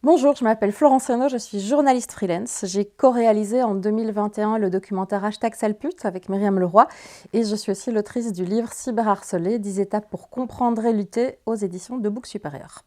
Bonjour, je m'appelle Florence Renaud, je suis journaliste freelance. J'ai co-réalisé en 2021 le documentaire #Salpute avec Myriam Leroy et je suis aussi l'autrice du livre Cyberharcelé, 10 étapes pour comprendre et lutter aux éditions de Book Supérieur.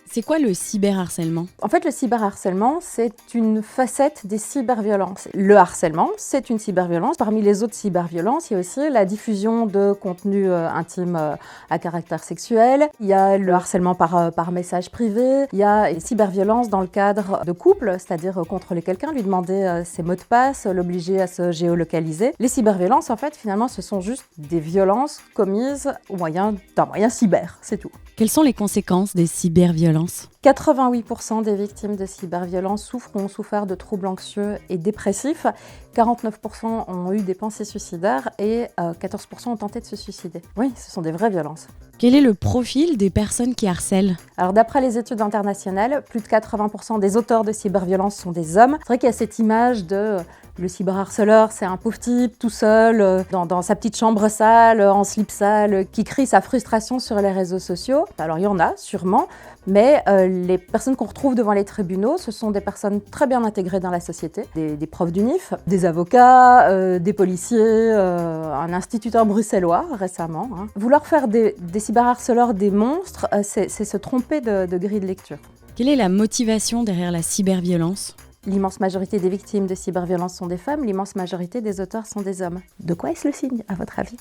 C'est quoi le cyberharcèlement? En fait, le cyberharcèlement, c'est une facette des cyberviolences. Le harcèlement, c'est une cyberviolence. Parmi les autres cyberviolences, il y a aussi la diffusion de contenus intimes à caractère sexuel. Il y a le harcèlement par message privé. Il y a les cyberviolences dans le cadre de couple, c'est-à-dire contrôler quelqu'un, lui demander ses mots de passe, l'obliger à se géolocaliser. Les cyberviolences, en fait, finalement, ce sont juste des violences commises au moyen d'un moyen cyber, c'est tout. Quelles sont les conséquences des cyberviolences? 88% des victimes de cyberviolence souffrent ou ont souffert de troubles anxieux et dépressifs. 49% ont eu des pensées suicidaires et 14% ont tenté de se suicider. Oui, ce sont des vraies violences. Quel est le profil des personnes qui harcèlent? Alors d'après les études internationales, plus de 80% des auteurs de cyberviolence sont des hommes. C'est vrai qu'il y a cette image de le cyberharceleur, c'est un pauvre type tout seul, dans sa petite chambre sale, en slip sale, qui crie sa frustration sur les réseaux sociaux. Alors il y en a sûrement, mais les personnes qu'on retrouve devant les tribunaux, ce sont des personnes très bien intégrées dans la société, des profs d'UNIF, des avocats, des policiers, un instituteur bruxellois récemment. Vouloir faire des cyberharceleurs des monstres, c'est se tromper de grille de lecture. Quelle est la motivation derrière la cyberviolence? L'immense majorité des victimes de cyberviolence sont des femmes, l'immense majorité des auteurs sont des hommes. De quoi est-ce le signe, à votre avis?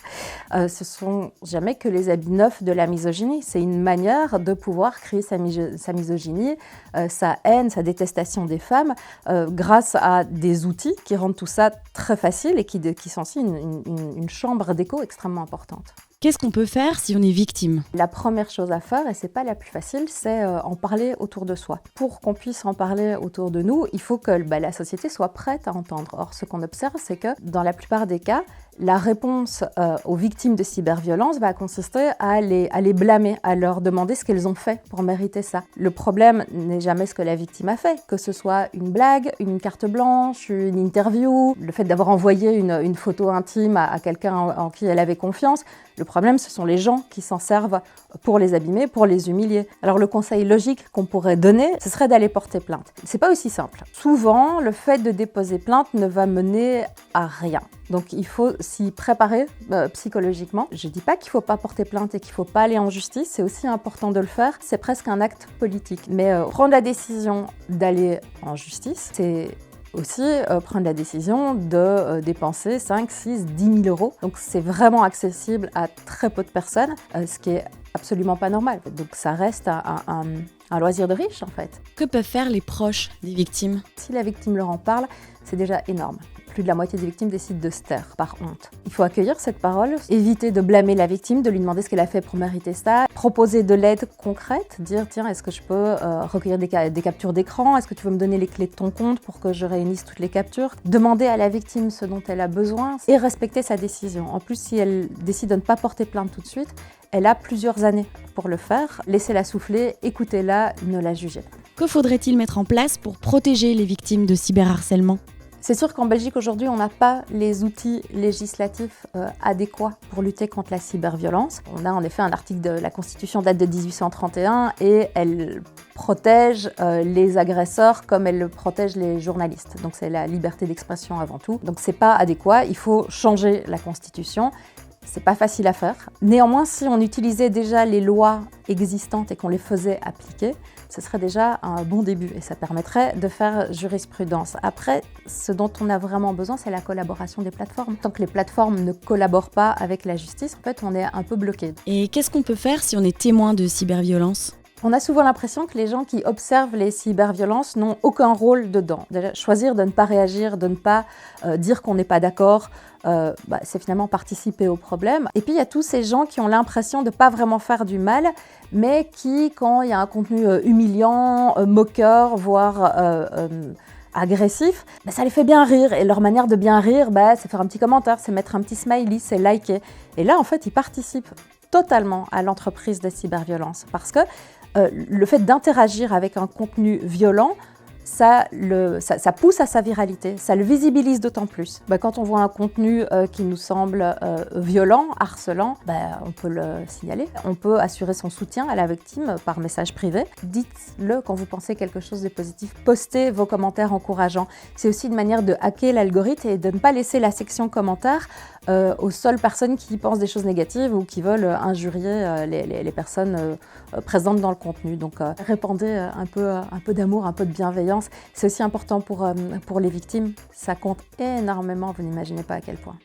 Ce sont jamais que les habits neufs de la misogynie. C'est une manière de pouvoir créer sa misogynie, sa haine, sa détestation des femmes, grâce à des outils qui rendent tout ça très facile et qui sont aussi une chambre d'écho extrêmement importante. Qu'est-ce qu'on peut faire si on est victime? La première chose à faire, et c'est pas la plus facile, c'est en parler autour de soi. Pour qu'on puisse en parler autour de nous, il faut que la société soit prête à entendre. Or, ce qu'on observe, c'est que dans la plupart des cas, la réponse aux victimes de cyberviolence va consister à les blâmer, à leur demander ce qu'elles ont fait pour mériter ça. Le problème n'est jamais ce que la victime a fait, que ce soit une blague, une carte blanche, une interview, le fait d'avoir envoyé une photo intime à quelqu'un en qui elle avait confiance. Le problème, ce sont les gens qui s'en servent pour les abîmer, pour les humilier. Alors le conseil logique qu'on pourrait donner, ce serait d'aller porter plainte. C'est pas aussi simple. Souvent, le fait de déposer plainte ne va mener à rien. Donc il faut s'y préparer psychologiquement. Je dis pas qu'il faut pas porter plainte et qu'il faut pas aller en justice, c'est aussi important de le faire. C'est presque un acte politique. Mais prendre la décision d'aller en justice, c'est aussi prendre la décision de dépenser 5, 6, 10 000 euros. Donc c'est vraiment accessible à très peu de personnes, ce qui est absolument pas normal. Donc ça reste un loisir de riche en fait. Que peuvent faire les proches des victimes? Si la victime leur en parle, c'est déjà énorme. Plus de la moitié des victimes décident de se taire par honte. Il faut accueillir cette parole, éviter de blâmer la victime, de lui demander ce qu'elle a fait pour mériter ça, proposer de l'aide concrète, dire tiens, est-ce que je peux recueillir des captures d'écran, est-ce que tu veux me donner les clés de ton compte pour que je réunisse toutes les captures, demander à la victime ce dont elle a besoin et respecter sa décision. En plus, si elle décide de ne pas porter plainte tout de suite, elle a plusieurs années pour le faire. Laissez-la souffler, écoutez-la, ne la jugez pas. Que faudrait-il mettre en place pour protéger les victimes de cyberharcèlement? C'est sûr qu'en Belgique, aujourd'hui, on n'a pas les outils législatifs adéquats pour lutter contre la cyberviolence. On a en effet un article de la Constitution date de 1831 et elle protège les agresseurs comme elle protège les journalistes. Donc c'est la liberté d'expression avant tout. Donc c'est pas adéquat, il faut changer la Constitution. C'est pas facile à faire. Néanmoins, si on utilisait déjà les lois existantes et qu'on les faisait appliquer, ce serait déjà un bon début et ça permettrait de faire jurisprudence. Après, ce dont on a vraiment besoin, c'est la collaboration des plateformes. Tant que les plateformes ne collaborent pas avec la justice, en fait, on est un peu bloqué. Et qu'est-ce qu'on peut faire si on est témoin de cyberviolence? On a souvent l'impression que les gens qui observent les cyberviolences n'ont aucun rôle dedans. Déjà, choisir de ne pas réagir, de ne pas dire qu'on n'est pas d'accord, c'est finalement participer au problème. Et puis il y a tous ces gens qui ont l'impression de ne pas vraiment faire du mal, mais qui, quand il y a un contenu humiliant, moqueur, voire agressif, ça les fait bien rire. Et leur manière de bien rire, c'est faire un petit commentaire, c'est mettre un petit smiley, c'est liker. Et là, en fait, ils participent totalement à l'entreprise de cyberviolence parce que le fait d'interagir avec un contenu violent ça pousse à sa viralité, ça le visibilise d'autant plus. Quand on voit un contenu qui nous semble violent, harcelant, on peut le signaler. On peut assurer son soutien à la victime par message privé. Dites-le quand vous pensez quelque chose de positif. Postez vos commentaires encourageants. C'est aussi une manière de hacker l'algorithme et de ne pas laisser la section commentaires aux seules personnes qui pensent des choses négatives ou qui veulent injurier les personnes présentes dans le contenu. Donc répandez un peu d'amour, un peu de bienveillance. C'est aussi important pour les victimes. Ça compte énormément, vous n'imaginez pas à quel point.